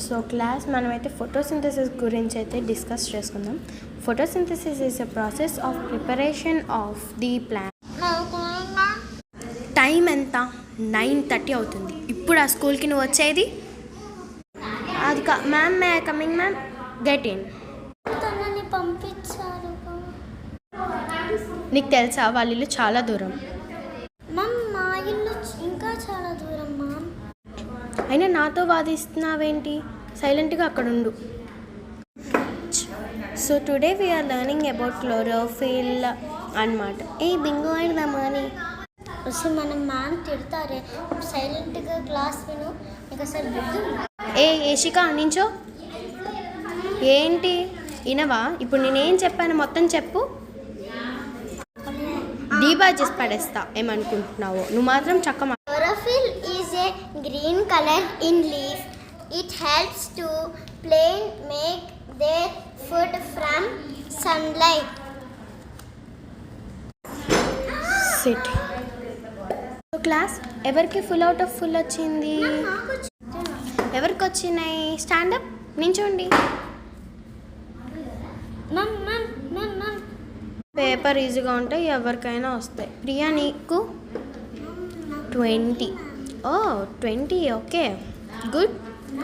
So class మనమైతే photosynthesis గురించి అయితే డిస్కస్ చేసుకుందాం. Photosynthesis is a process of preparation of the plant. Time ఎంత? 9:30 అవుతుంది. ఇప్పుడు ఆ స్కూల్కి నువ్వు వచ్చేది? అది ma'am may coming ma'am, get in. పంపించారు. నీకు తెలుసా వాళ్ళ ఇల్లు చాలా దూరం. మ్యామ్ మా ఇల్లు ఇంకా చాలా దూరం మ్యామ్. అయినా నాతో వాదిస్తున్నావేంటి? సైలెంట్గా అక్కడ ఉండు. So today we are learning about chlorophyll అన్నమాట. ఏ బింగో ఆడదామా అని. అసలు మనం మ్యామ్ తిడతారే, సైలెంట్గా క్లాస్ విను. నీకు అసలు గుర్తు? ఏ ఏషిక నించో. ఏంటి ఇనవా? ఇప్పుడు నేనేం చెప్పాను మొత్తం చెప్పు. డీబా చేసి పడేస్తా. ఏమనుకుంటున్నావో నువ్వు మాత్రం చక్క. Chlorophyll is a green color in leaf. It helps to plant make their food from sunlight. SIT. Class ఎవరికి ఫుల్ అవుట్ ఆఫ్ ఫుల్ వచ్చింది? ఎవరికి వచ్చినాయి? స్టాండప్ నించోండి. పేపర్ ఈజీగా ఉంటే ఎవరికైనా వస్తాయి. ప్రియా నీకు 20. ఓ 20. Okay, good,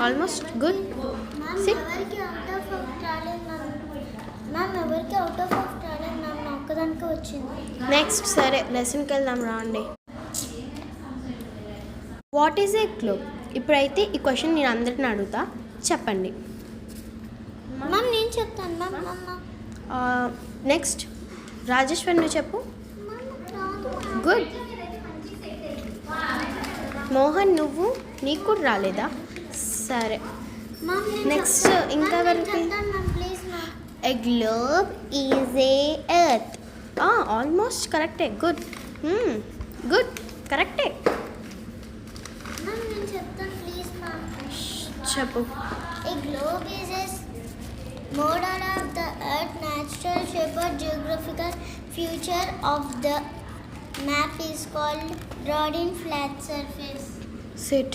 almost good. SIT. ఎవరికి అవుట్ ఆఫ్ రాలేదు మ్యామ్, నా ఒక్కదానికే వచ్చింది. నెక్స్ట్ సరే లెసన్కి వెళ్దాం రాండి. What is a globe? ఇప్పుడైతే ఈ క్వశ్చన్ నేను అందరిని అడుగుతా, చెప్పండి. మ్యామ్ నేను చెప్తాను మ్యామ్. నెక్స్ట్ రాజేశ్వర్ నువ్వు చెప్పు. గుడ్. మోహన్ నువ్వు, నీకు కూడా రాలేదా? సరే నెక్స్ట్ ఇంకా ఎవరికి? A globe is a earth. Almost కరెక్టే. గుడ్ గుడ్, కరెక్టే. చెప్పు. A globe is a model of the Earth, natural shape or geographical feature of the map is called drawn in flat surface. Sit.